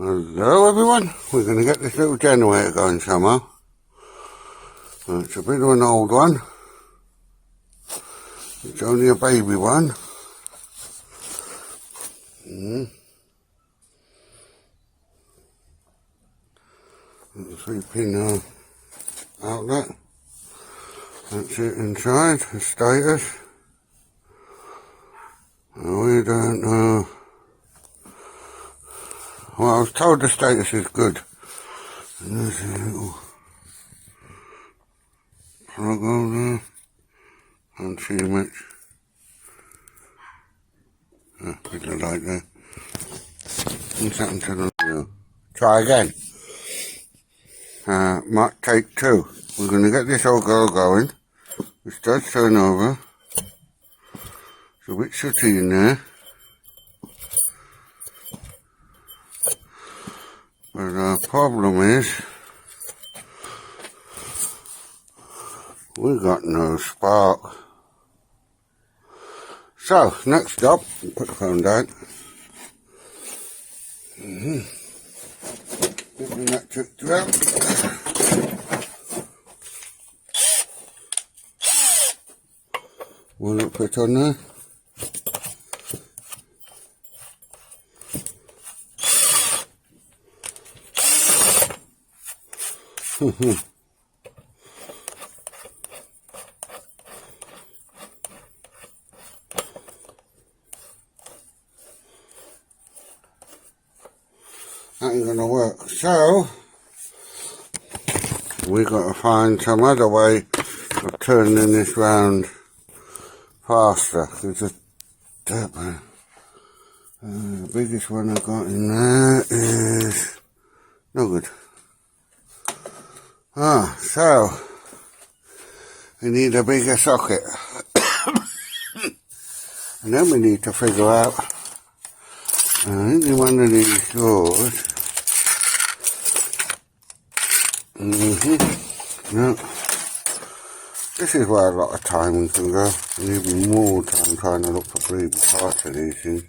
Hello everyone, we're going to get this little generator going somehow. It's a bit of an old one. It's only a baby one. 3-pin outlet. That's it inside, the status. We don't know. Well, I was told the status is good. And there's a little plug on there. Can't see much. Bit of light there. What's happened to the video? Try again. Might take two. We're going to get this old girl going. Which does turn over. It's a bit sooty in there. But the problem is, we got no spark. So, next job, put the phone down. Get the electric drill. Will it fit on there? That ain't gonna work. So we got to find some other way of turning this round faster. Because the biggest one I got in there is no good. So we need a bigger socket. And then we need to figure out only one of these doors. No. This is where a lot of time can go, and even more time trying to look for breathing parts of these things.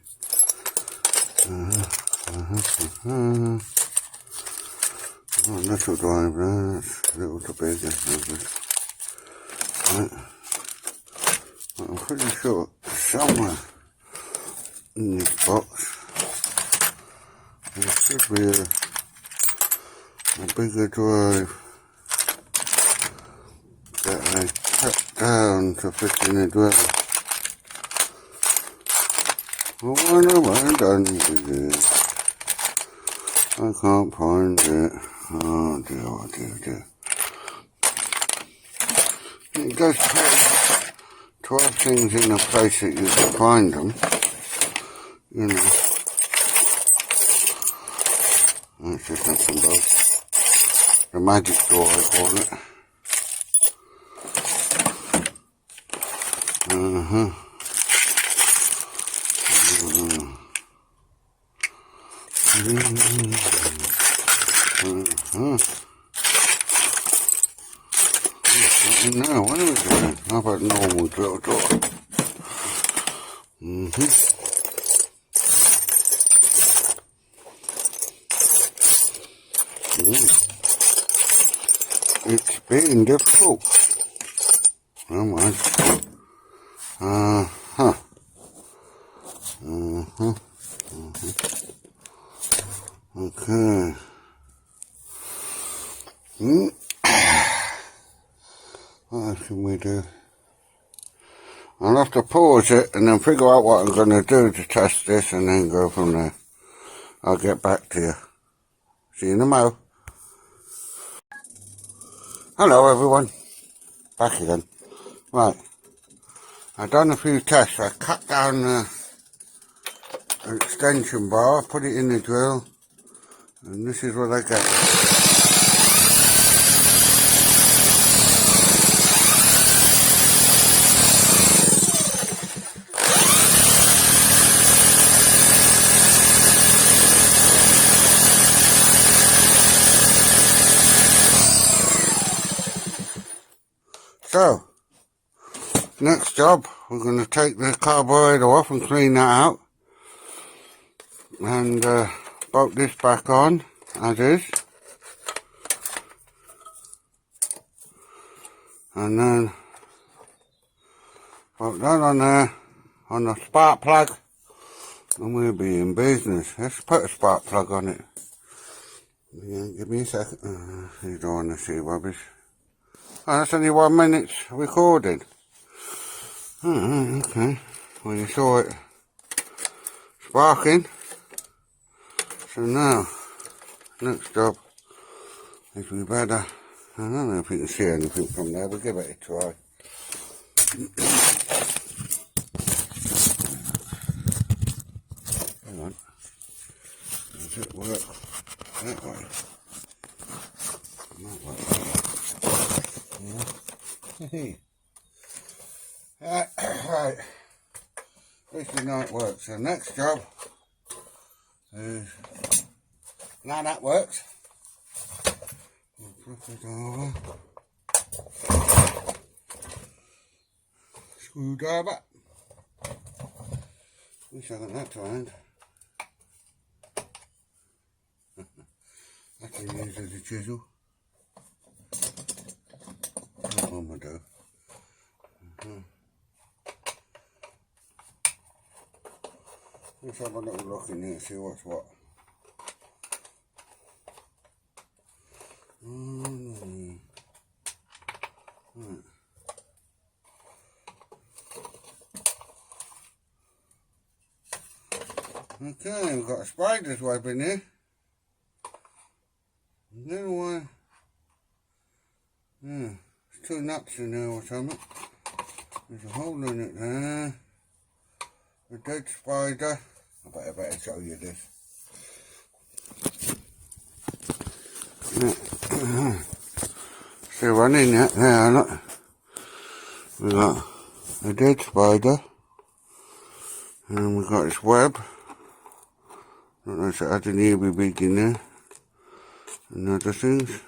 Oh, little drive there, that's a little too big, right. I'm pretty sure somewhere in this box there should be a bigger drive that I cut down to fit in the drill. What have I done with it? I can't find it. Oh dear, oh dear, oh dear. It does take 12 things in a place that you can find them. You know. That's just nuts and bolts. The magic door, I call it. No, what are we doing? How about normal drill door? It's being difficult. Oh my. Okay. What else can we do? I'll have to pause it and then figure out what I'm going to do to test this and then go from there. I'll get back to you. See you in a mo. Hello everyone. Back again. Right. I've done a few tests. I cut down the extension bar, put it in the drill, and this is what I get. So, next job, we're going to take the carburetor off and clean that out. And bolt this back on as is, and then bolt that on there on the spark plug, and we'll be in business. Let's put a spark plug on it. Yeah, give me a second. You don't want to see rubbish. Oh, that's only 1 minute recording. Oh, okay. Well, you saw it sparking. So now, next job is we better, I don't know if you can see anything from there, but give it a try. Hang on. Does it work that way? Might work that way. Yeah. Right. This is how it works. The next job is, now that works. We'll flip it over. Screwdriver. Wish I got that to hand. I can use as a chisel. That one will do. Let's have a little look in here, see what's what. Right. Okay, we've got a spider's web in here. Then one, yeah, there's 2 nuts in there or something. There's a hole in it there. A dead spider. I better show you this. Still running yet? There, look. We got a dead spider, and we got this web. Don't know if it had an ear big in there, and other things.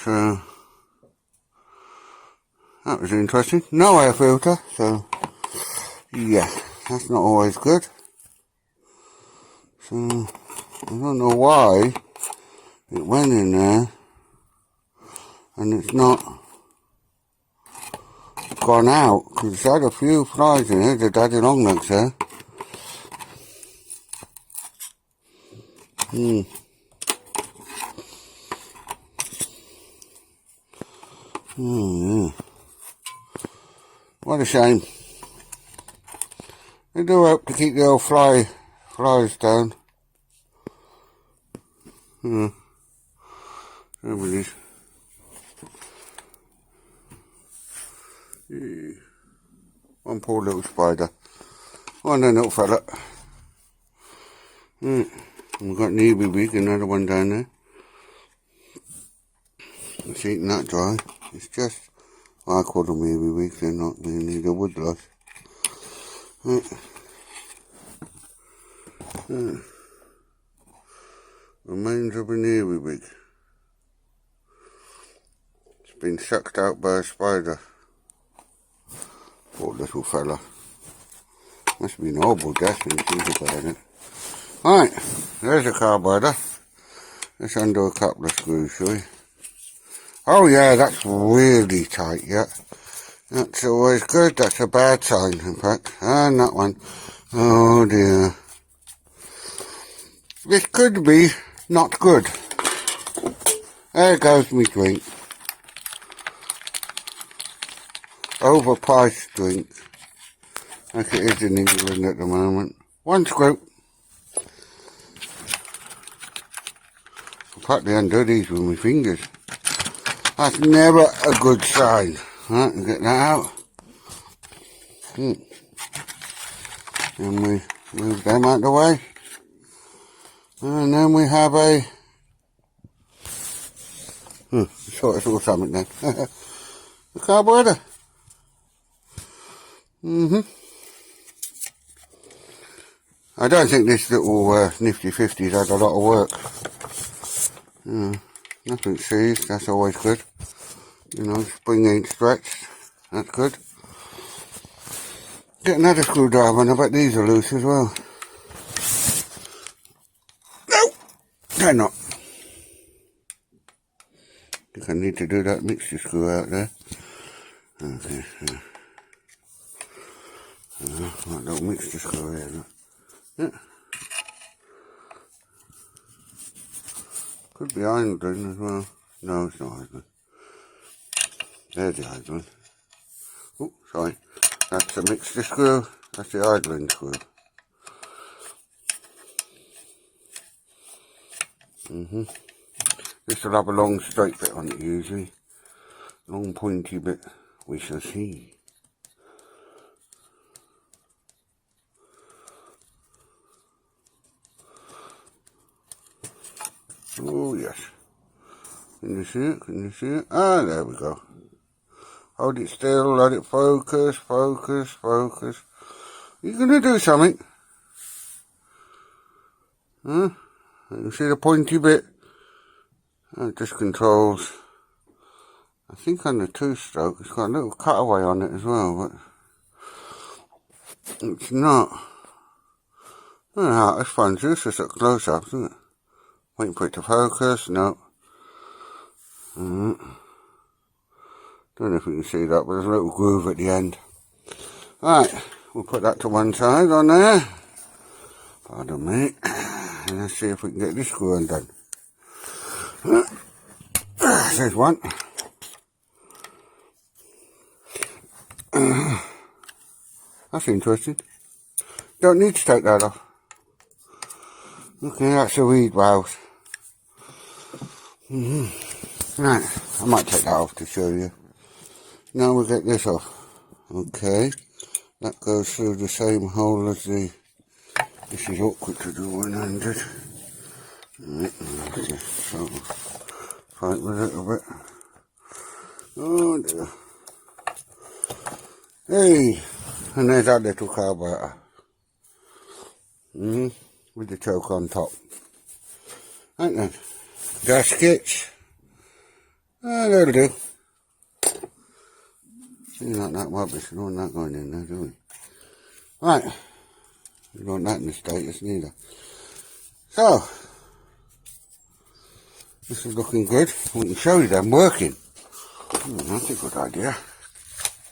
So that was interesting. No air filter, so yeah, that's not always good. So I don't know why it went in there and it's not gone out, because it's had a few flies in it, the daddy long legs there. Oh yeah. What a shame. They do hope to keep the old flies down. There it is. Yeah. One poor little spider. One little fella. We've got an earwig, another one down there. It's eating that dry. It's just, well, I call them earwigs, they're not really the woodlice. Remains of an earwig. It's been sucked out by a spider. Poor little fella. Must have been an horrible death when you think about it. Right, there's a carburetor. Let's undo a couple of screws, shall we? Oh yeah, that's really tight, yeah. That's always good, that's a bad sign, in fact. And that one. Oh dear. This could be not good. There goes my drink. Overpriced drink. Like it is in England at the moment. One screw. I'll partly undo these with my fingers. That's never a good sign. Right, get that out. And we move them out of the way. And then we have a... sort of saw something then. The carburetor. I don't think this little Nifty 50's had a lot of work. Nothing seized, that's always good. You know, spring ain't stretched, that's good. Get another screwdriver, and I bet these are loose as well. They're not. I think I need to do that mixture screw out there. Okay, that little mixture screw here. Look. Yeah. Could be idling as well. No, it's not idling. There's the idling. Oh, sorry. That's the mixture screw. That's the idling screw. This will have a long straight bit on it usually. Long pointy bit. We shall see. Oh yes. Can you see it? Can you see it? Ah, there we go. Hold it still, let it focus, focus, focus. You're going to do something. Huh? You see the pointy bit? That just controls, I think on the two-stroke, it's got a little cutaway on it as well, but it's not. Oh, that's fun, it's just at close-up, isn't it? Waiting for it to focus, no. Don't know if you can see that, but there's a little groove at the end. Right, we'll put that to one side on there. Pardon me. And let's see if we can get this screw undone. There's one. That's interesting. Don't need to take that off. Okay, that's the weed valve. Right, I might take that off to show you. Now we'll get this off. Okay, that goes through the same hole as the... This is awkward to do 100. Right, just sort of fight with it a bit. Oh dear. Hey, and there's that little carburetor. With the choke on top. Right then, gaskets. Oh, that'll do. Seems like that rubbish, we don't want that going in there, do we? Right, we don't want that in the status neither. So, this is looking good. We can show you them working. That's a good idea.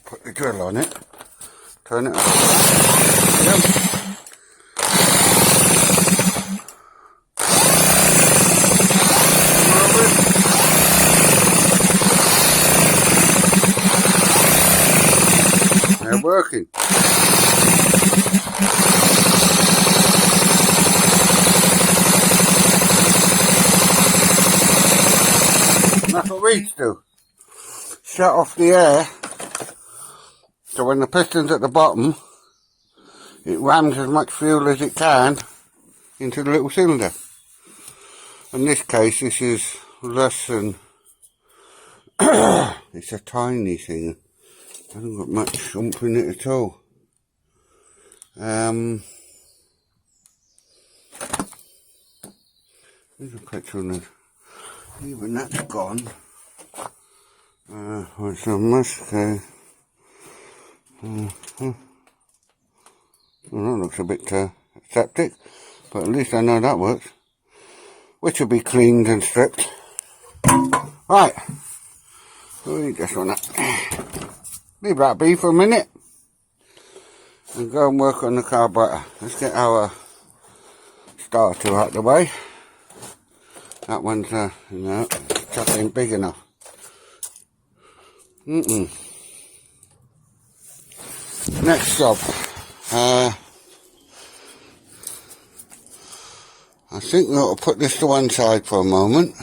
Put the drill on it, turn it up. Yep. They're working. That's what weeds do. Shut off the air, so when the piston's at the bottom, it rams as much fuel as it can into the little cylinder. In this case, this is less than, it's a tiny thing. Hasn't got much oomph in it at all. There's a picture on it. Even that's gone. It's a Musco. Well, that looks a bit septic, but at least I know that works. Which will be cleaned and stripped. Right. We just want to leave that be for a minute and go and work on the carburetor. Let's get our starter out the way. That one's, just ain't big enough. Next job. I think we ought to put this to one side for a moment.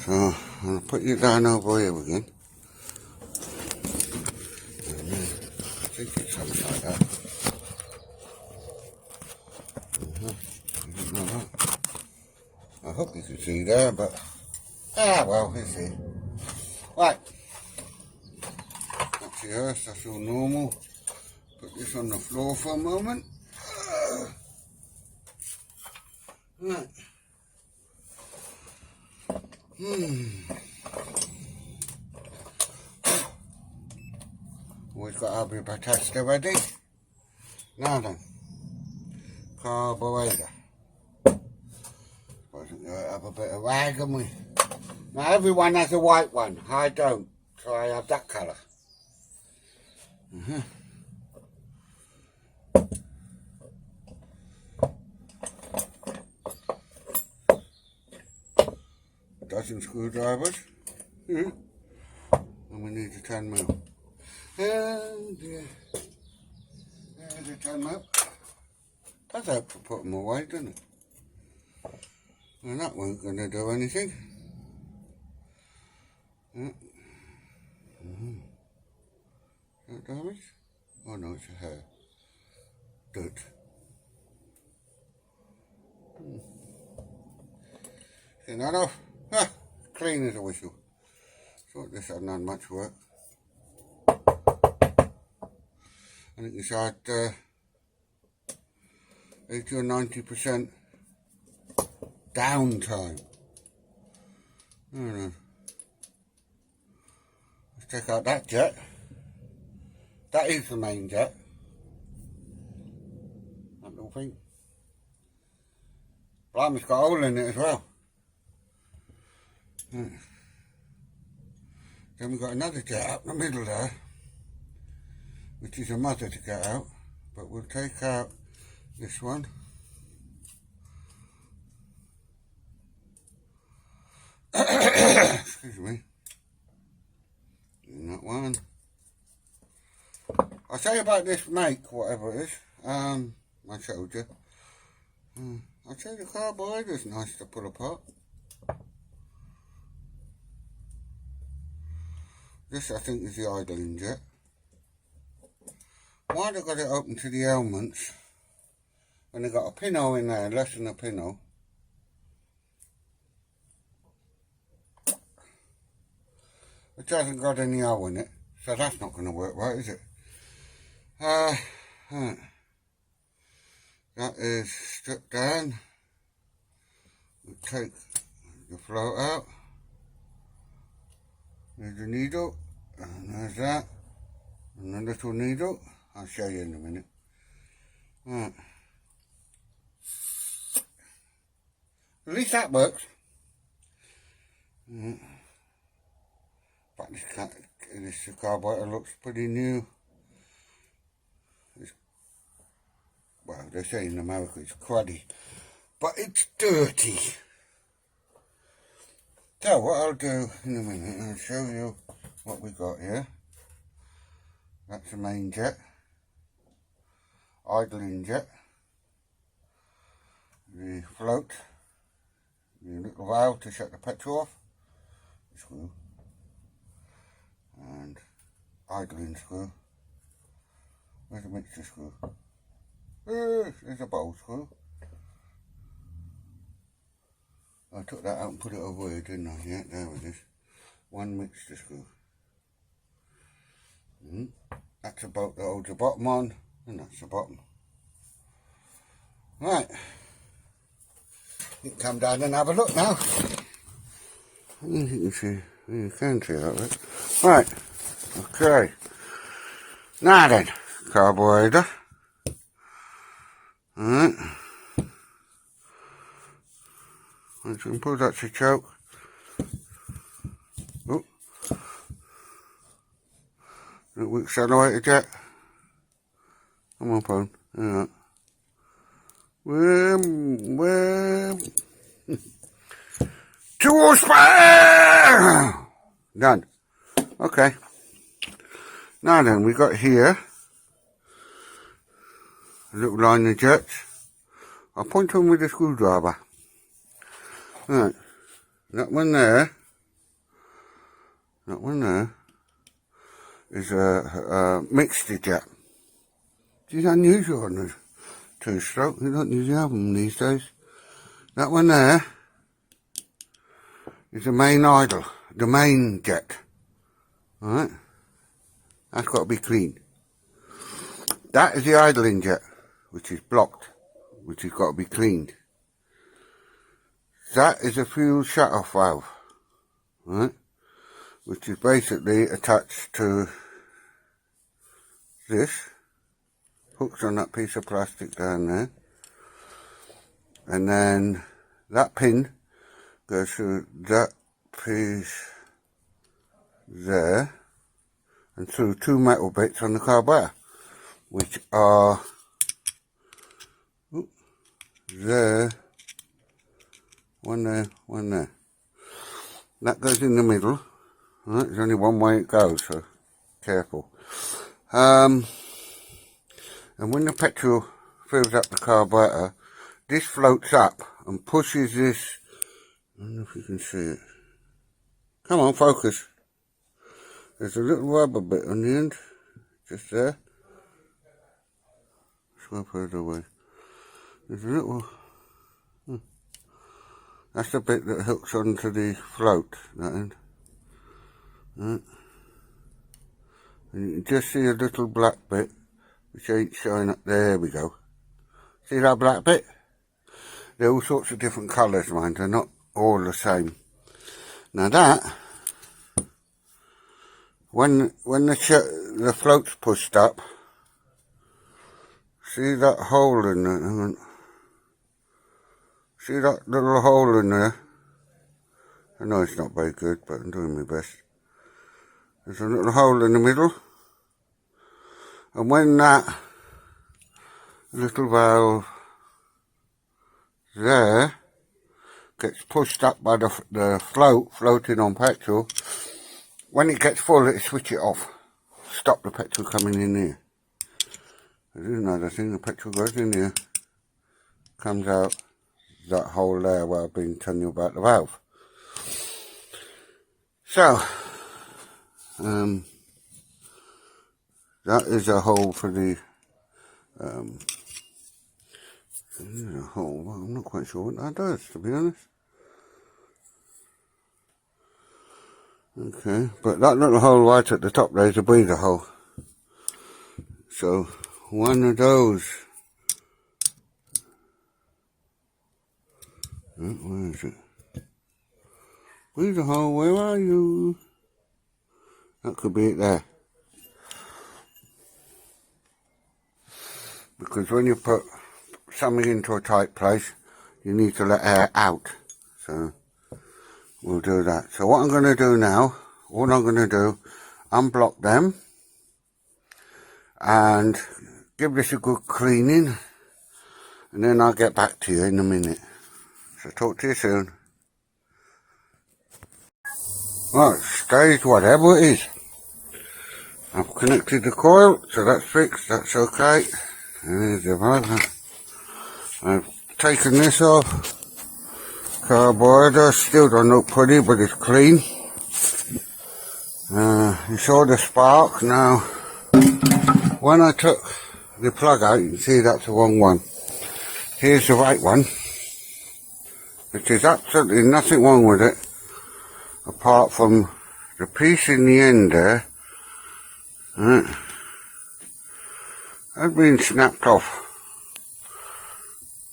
So, I'm going to put you down over here again. I think it's something like that. I don't know that. I hope you can see there, but... well, we'll see. Right. That's the earth, that's all normal. Put this on the floor for a moment. Right. We've got our bit of tester ready. Now then, carburetor. Have a bit of rag, haven't we? Now everyone has a white one. I don't, so I have that colour. A dozen screwdrivers. And we need a 10 mil. And there's a 10 mil. That's help to put them away, doesn't it? And that weren't going to do anything. Yeah. Is that damage? Oh no, it's a hair. Dirt. See that off? Ah, clean as a whistle. Thought this hadn't had much work. I think this had 80 or 90% downtime. I don't know. Let's take out that jet. That is the main jet. That little thing. Blime's got a hole in it as well. Right. Then we've got another jet up in the middle there, which is a mother to get out, but we'll take out this one. Excuse me. And that one. I'll tell you about this make, whatever it is. I showed you. I'll tell you the carburetor's nice to pull apart. This I think is the idling jet. Why they've got it open to the elements when they've got a pinhole in there, less than a pinhole. Which hasn't got any hole in it, so that's not going to work right, is it? Right. That is stripped down. We'll take the float out. There's the needle, and there's that, and a little needle. I'll show you in a minute. Right. At least that works. But this carburetor looks pretty new. Well, they say in America it's cruddy, but it's dirty. So what I'll do in a minute, I'll show you what we got here. That's the main jet, idling jet, the float, the little valve to shut the petrol off, screw, and idling screw. Where's the mixture screw? There's a bowl screw. I took that out and put it over here, didn't I? Yeah, there it is. One mixture screw. That's a bolt that holds the bottom on, and that's the bottom. Right. You can come down and have a look now. You can see that bit. Right. Okay. Now then, carburetor. Alright. Once we can pull that to choke. Oh. Little accelerator jet. Come on, phone. Alright. Well. 2 horsepower! Done. Okay. Now then, we got here a little line of jets. I'll point to them with a screwdriver. Right, that one there is a mixture jet. It's unusual on the 2-stroke. You don't usually have them these days. That one there is the main idle, the main jet. Alright, that's got to be clean. That is the idling jet, which is blocked, which has got to be cleaned. That is a fuel shut-off valve, right? Which is basically attached to this, hooks on that piece of plastic down there, and then that pin go through that piece there and through two metal bits on the carburetor, which are there, one there, one there. That goes in the middle. Right, there's only one way it goes, so careful. And when the petrol fills up the carburetor, this floats up and pushes this. I don't know if you can see it. Come on, focus. There's a little rubber bit on the end, just there. Swap it away. There's a little. That's the bit that hooks onto the float, that end. Right. And you can just see a little black bit, which ain't showing up. There we go. See that black bit? They're all sorts of different colours, mind. They're not all the same. Now that, when the float's pushed up, see that hole in there? Hang on. See that little hole in there? I know it's not very good, but I'm doing my best. There's a little hole in the middle. And when that little valve there gets pushed up by the floating on petrol, when it gets full, it switch it off. Stop the petrol coming in here. There's another thing, the petrol goes in here, comes out that hole there where I've been telling you about the valve. So, that is a hole for the, there's a hole, well, I'm not quite sure what that does, to be honest. Okay, but that little hole right at the top there is a breather hole. So, one of those. Where is it? Breather hole, where are you? That could be it there. Because when you put something into a tight place, you need to let air out. So, we'll do that. So what I'm going to do now, all I'm going to do, unblock them and give this a good cleaning, and then I'll get back to you in a minute. So talk to you soon. Right, stage whatever it is. I've connected the coil, so that's fixed, that's okay. And there's the valve. I've taken this off. Carburetor still don't look pretty, but it's clean. You saw the spark. Now, when I took the plug out, you can see that's the wrong one. Here's the right one, which is absolutely nothing wrong with it, apart from the piece in the end there. Had been snapped off.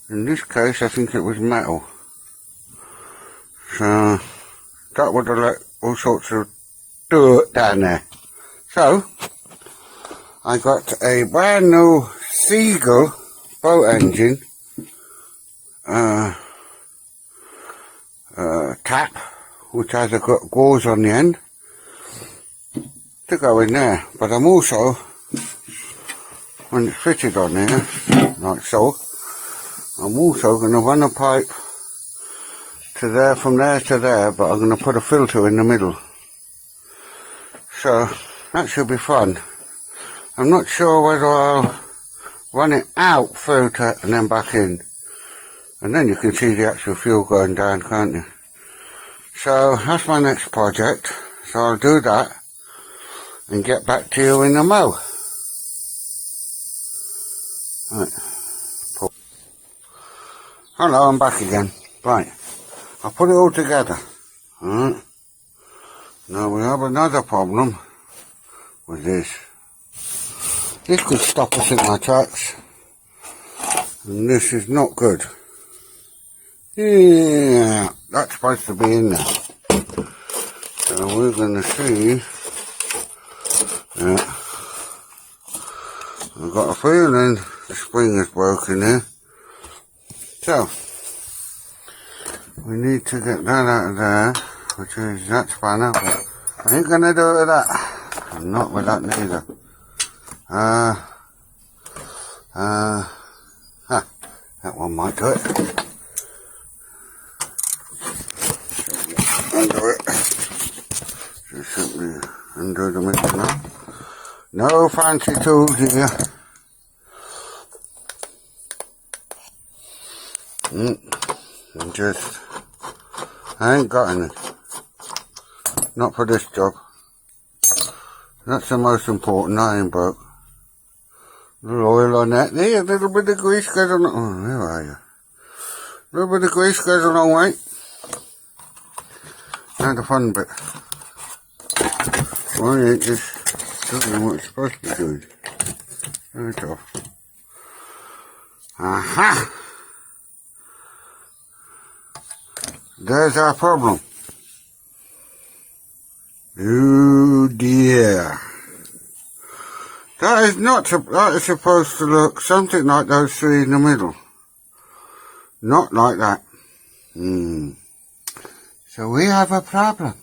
In this case, I think it was metal. So, that would have let all sorts of dirt down there. So, I got a brand new Seagull boat engine tap, which has a gauze on the end, to go in there. But I'm also, when it's fitted on there, like so, I'm also going to run a pipe to there, from there to there, but I'm going to put a filter in the middle. So, that should be fun. I'm not sure whether I'll run it out, filter, and then back in. And then you can see the actual fuel going down, can't you? So, that's my next project. So I'll do that and get back to you in the mo. Right. Hello, I'm back again. Right. I'll put it all together. Alright. Now we have another problem with this. This could stop us in our tracks. And this is not good. Yeah, that's supposed to be in there. So we're going to see. Yeah. I've got a feeling the spring is broken here. So, we need to get that out of there, which is that spanner, but I ain't gonna do it with that. I'm not with that neither. That one might do it. Undo it. Just simply undo the mixer now. No fancy tools here. I ain't got any. Not for this job. That's the most important. I ain't broke. Little oil on that. There, a little bit of grease goes on. Oh, where are you? A little bit of grease goes a long way. Now the fun bit. Why ain't just doing what it's supposed to be doing? Right off. Aha! There's our problem. Oh dear. That is supposed to look something like those three in the middle. Not like that. So we have a problem.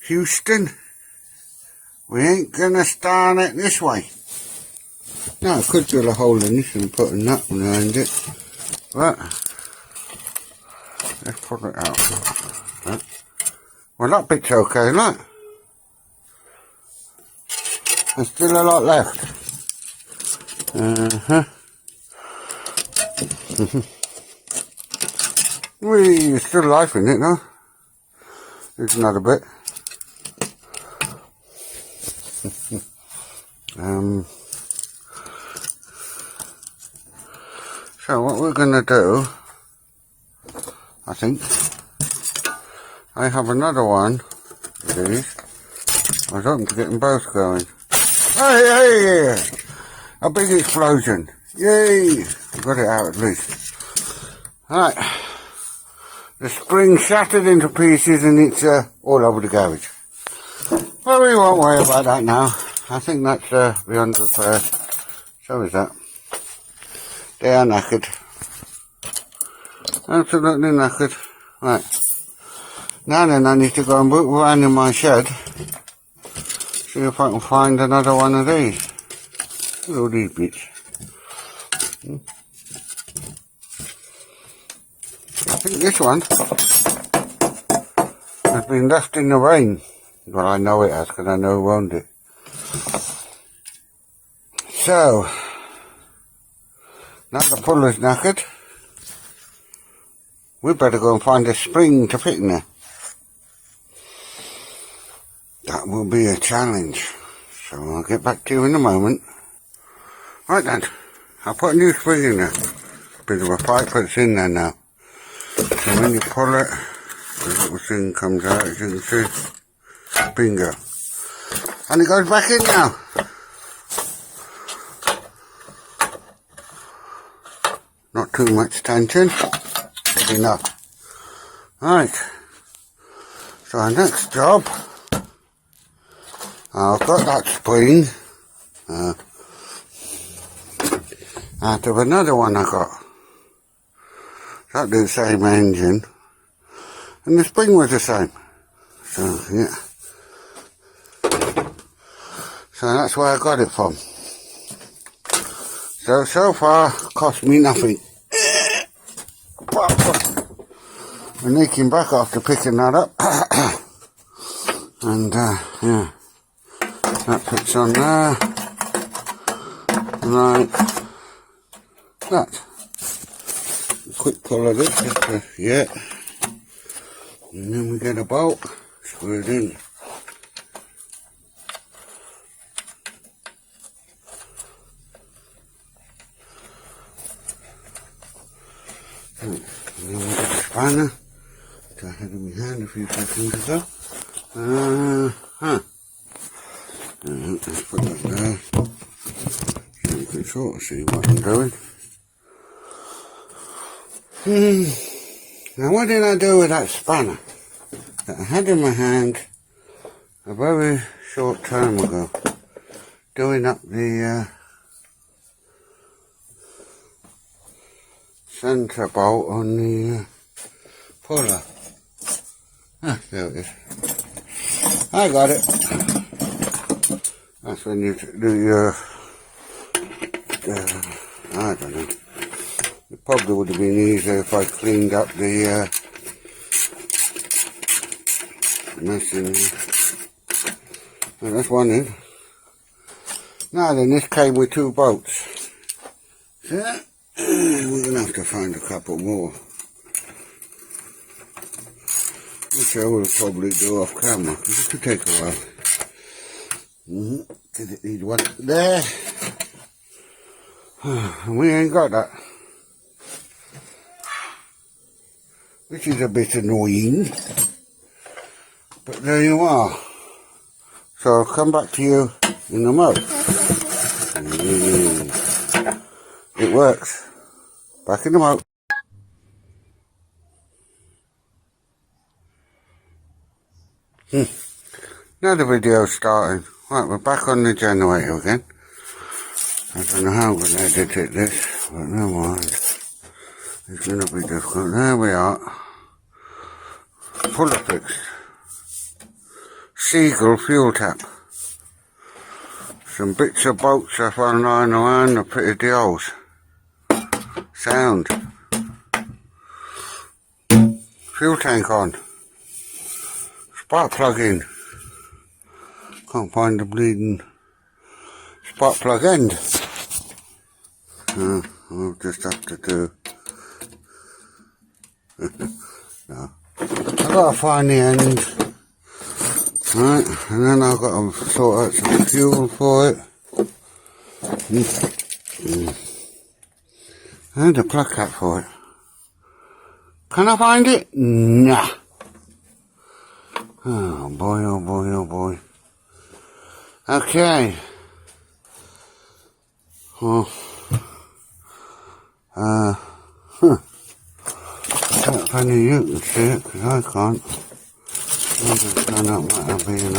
Houston, we ain't gonna start it this way. Now I could drill a hole in this and put a nut around it, but let's pull it out. Well, that bit's okay, look. There's still a lot left. There's still life in it, though. There's another bit. So what we're going to do, I think, I have another one of these. I was hoping to get them both going. Hey! A big explosion. Yay! Got it out at least. Right. The spring shattered into pieces and it's all over the garage. Well, we won't worry about that now. I think that's beyond repair. So is that. They are knackered. Absolutely knackered. Right. Now then, I need to go and look around in my shed. See if I can find another one of these. Look at all these bits. I think this one has been left in the rain. Well, I know it has because I know who owned it. So, now the puller's knackered, we better go and find a spring to fit in there. That will be a challenge. So I'll get back to you in a moment. Right then, I'll put a new spring in there. Bit of a pipe, but it's in there now. So when you pull it, the little thing comes out, as you can see. Bingo. And it goes back in now. Not too much tension, but enough. Right. So our next job, I've got that spring out of another one I got. That'll do the same engine. And the spring was the same. So, yeah. So that's where I got it from. So far, cost me nothing. We're leaking back after picking that up. And, yeah. That fits on there. Like that. Quick pull of it, yeah. And then we get a bolt screwed in. And then we get a spanner, which I had in my hand a few seconds ago. Let's put that there, so you can sort of see what I'm doing. Now what did I do with that spanner that I had in my hand a very short time ago, doing up the centre bolt on the puller. Ah, there it is. I got it. That's when you do your, I don't know. It probably would have been easier if I cleaned up the mess in there. Well, that's one in. Now then, this came with 2 bolts. So, we're going to have to find a couple more. Which I will probably do off camera, because it could take a while. Because it needs one there. And we ain't got that. Which is a bit annoying. But there you are. So I'll come back to you in a moment. It works. Back in a moment. Now the video's starting. Right, we're back on the generator again. I don't know how I'm going to edit it this, but never mind. It's going to be difficult. There we are. Puller fixed. Seagull fuel tap. Some bits of bolts I found lying around, I fitted the holes. Sound. Fuel tank on. Spark plug in. Can't find the bleeding spark plug end. I'll just have to do. No. I've got to find the end. Right, and then I've got to sort out some fuel for it. And a plug cap for it. Can I find it? Nah. Oh boy, oh boy, oh boy. Okay. Oh. If only you can see it, because I can't. I just don't know what I'm being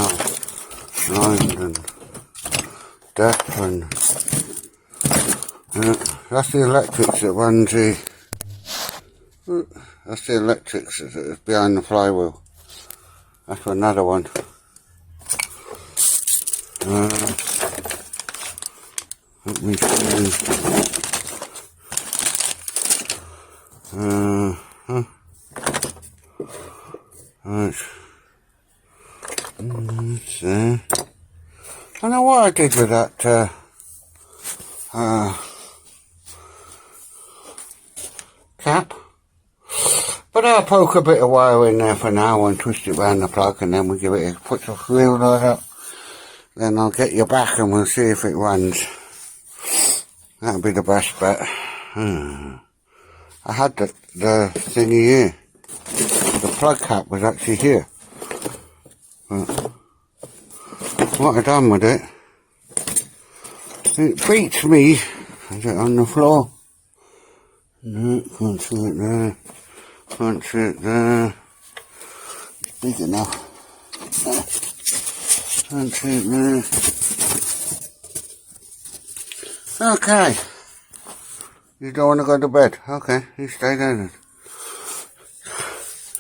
blind and deaf and... that's the electrics that runs the... That's the electrics that's behind the flywheel. That's another one. Let me see. Right. See. I don't know what I did with that cap. But I'll poke a bit of wire in there for now and twist it around the plug, and then we'll give it a put the wheel load up. Then I'll get you back and we'll see if it runs. That'll be the best bet. I had the thingy here. The plug cap was actually here. But what I done with it, it beats me. Is it on the floor? No, can't see it there. Can't see it there. It's big enough. Can't see it there. Okay. You don't want to go to bed. Okay, you stay there then.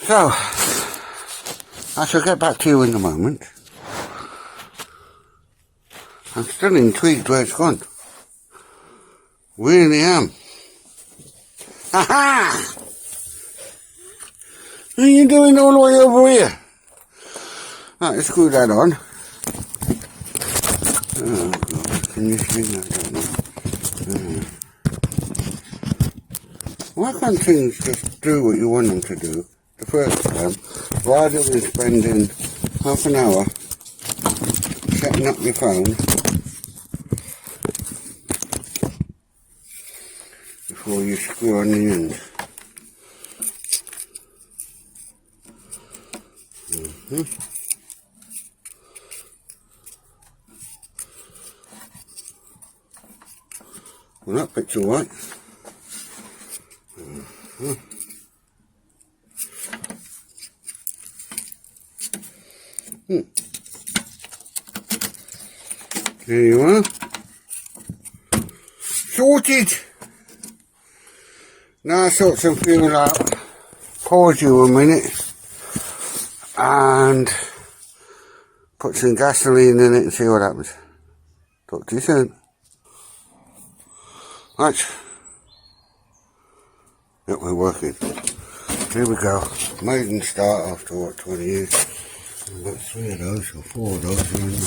So, I shall get back to you in a moment. I'm still intrigued where it's gone. Really am. Ha-ha! What are you doing all the way over here? Right, let's screw that on. Oh, God. Can you see that? I don't know. Why can't things just do what you want them to do the first time, rather than spending half an hour setting up your phone before you screw on the end? Well, that bit's alright. There you are. Sorted. Now I sort some fuel out. pause you a minute and put some gasoline in it and see what happens. Talk to you soon. Right. Yep, we're working. Here we go. Maiden start after what, 20 years. I've got 3 of those or 4 of those are in there.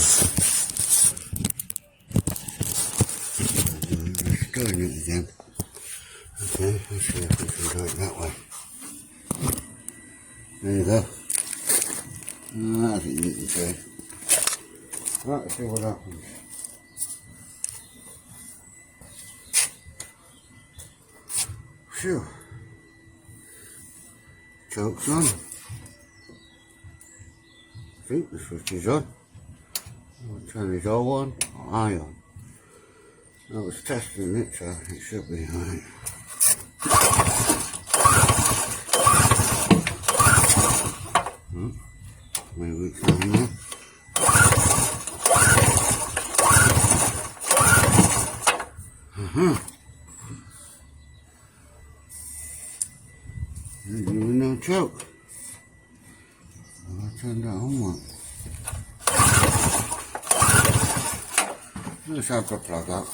Just doing it again. Okay, let's see if we can do it that way. There you go. That's it, you can see. Right, let's see what happens. Phew. Choke's on. I think the switch is on. I'll turn it all on, or eye on. I was testing it, so it should be alright. Maybe it's on there. There's no choke. I turned that on one. Let's have the plug up.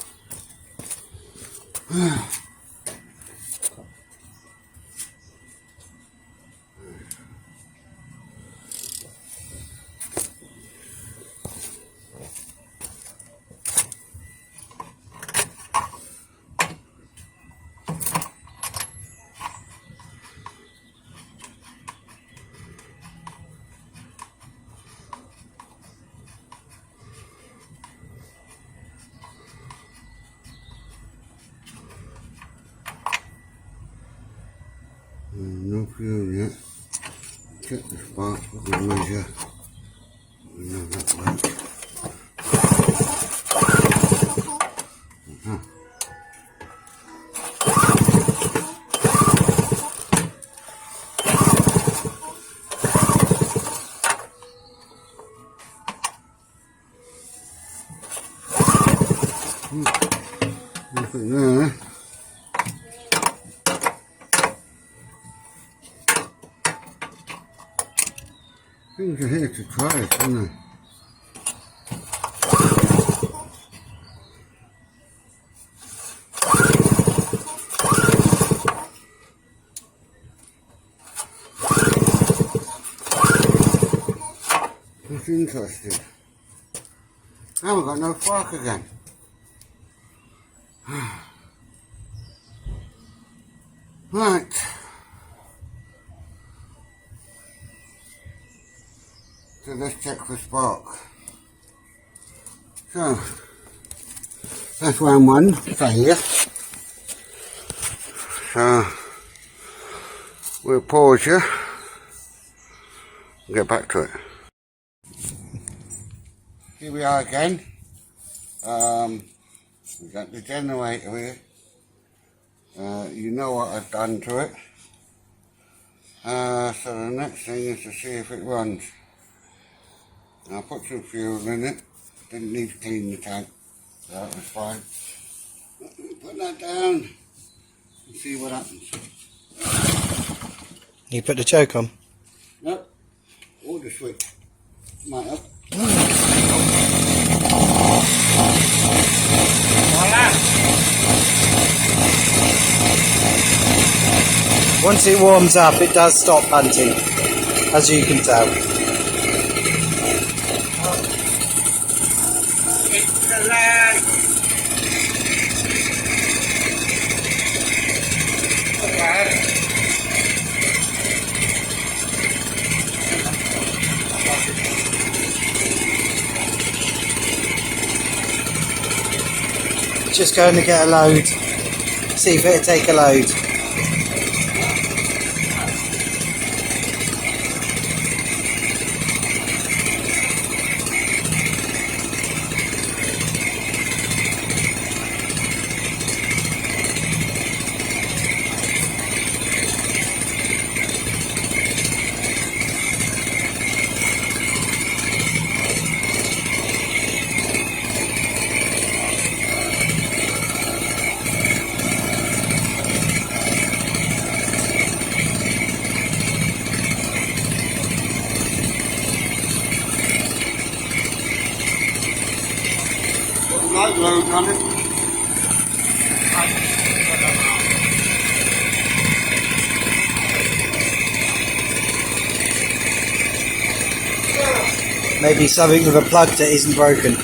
No fuel yet. Check the spark, we can measure. We know that works. Nothing there. Things are here to try it, aren't they? It's interesting. I haven't got no spark again. Right. So let's check for spark. So that's round 1 failure. So we'll pause here and get back to it. Here we are again. We've got the generator here. You know what I've done to it. So the next thing is to see if it runs. I put some fuel in it. Didn't need to clean the tank. So that was fine. Put that down and see what happens. You put the choke on? Nope. Or the switch. Might help. Once it warms up, it does stop hunting, as you can tell. It's alive! Just going to get a load, see if it'll take a load. on it. Maybe something with a plug that isn't broken.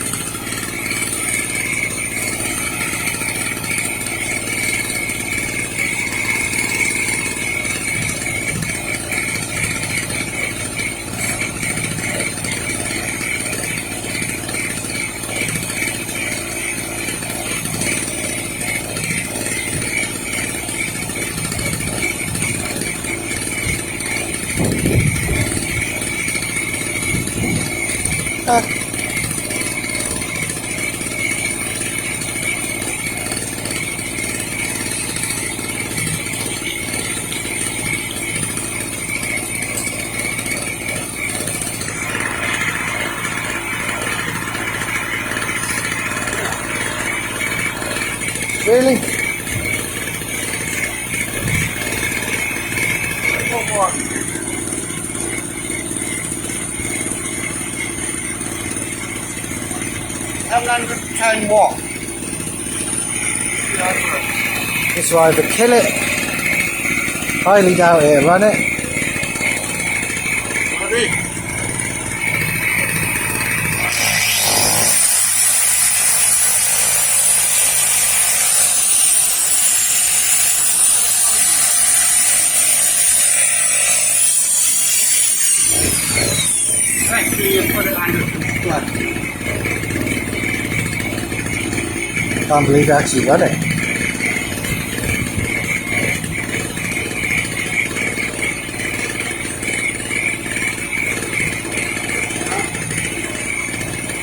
Really? What? 110 watt. This will either kill it, highly doubt it'll run it. Ready? Actually, you put it under some flood. Can't believe it actually run it.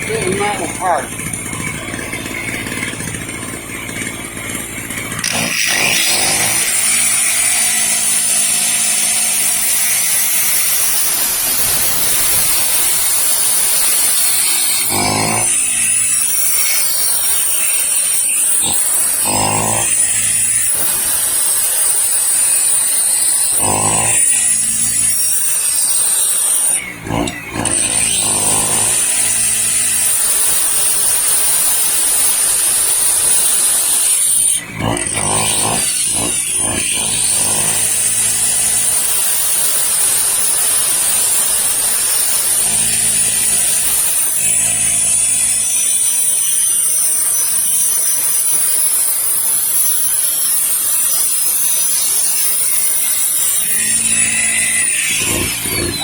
Little metal part.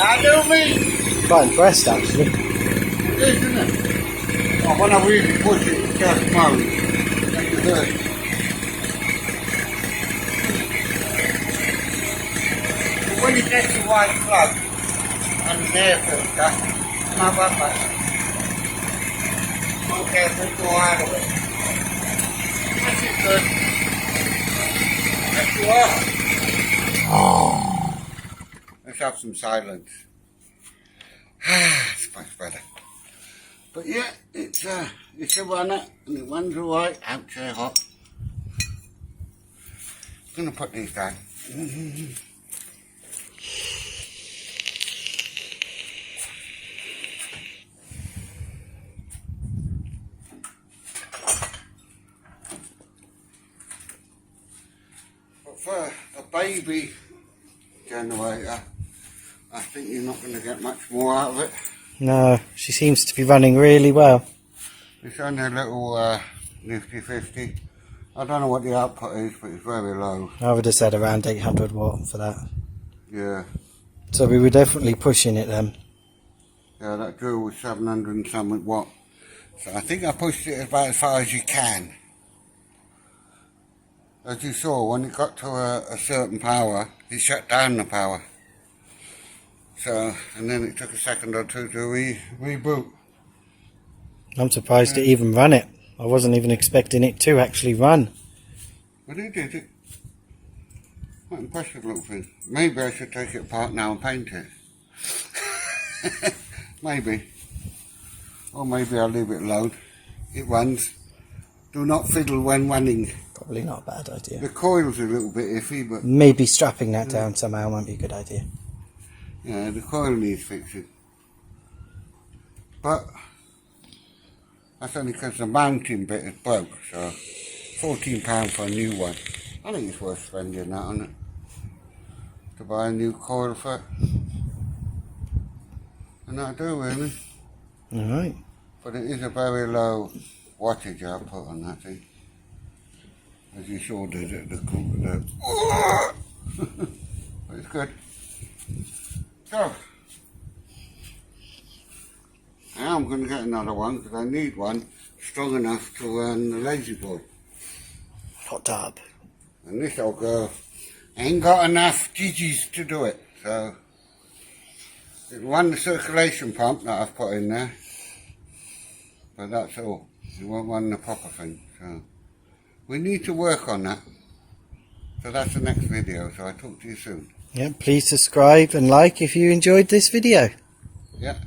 I do me. Quite impressed actually. It is, isn't it? Oh, when I really push it, it just moves. That's good. But when you get the white plug and the air filter, my bumper, okay, let's go out of it. This is good. Let's go out. Let's have some silence. It's much better. But yeah, it's a runner and it runs alright, outside hot. I'm gonna put these down. But for a baby generator, I think you're not going to get much more out of it. No, she seems to be running really well. It's only a little nifty 50. I don't know what the output is, but it's very low. I would have said around 800 watt for that. Yeah. So we were definitely pushing it then. Yeah, that drill was 700 and something watt. So I think I pushed it about as far as you can. As you saw, when it got to a certain power, it shut down the power. So, and then it took a second or two to reboot. I'm surprised it even ran it. I wasn't even expecting it to actually run. But it did it. Quite impressive little thing. Maybe I should take it apart now and paint it. Maybe. Or maybe I'll leave it alone. It runs. Do not fiddle when running. Probably not a bad idea. The coil's a little bit iffy, but Maybe strapping that down somehow might be a good idea. yeah, the coil needs fixing. But That's only because the mounting bit is broke, so £14 for a new one. I think it's worth spending that on it. To buy a new coil for it. And I do really. Alright. But it is a very low wattage I put on that thing. As you saw the but it's good. So now I'm going to get another one because I need one strong enough to run the lazy boy. Hot tub. And this old girl ain't got enough GGs to do it, so it run the circulation pump that I've put in there, but that's all. It won't run the proper thing, so we need to work on that. So that's the next video, so I'll talk to you soon. Yeah, please subscribe and like if you enjoyed this video. Yeah.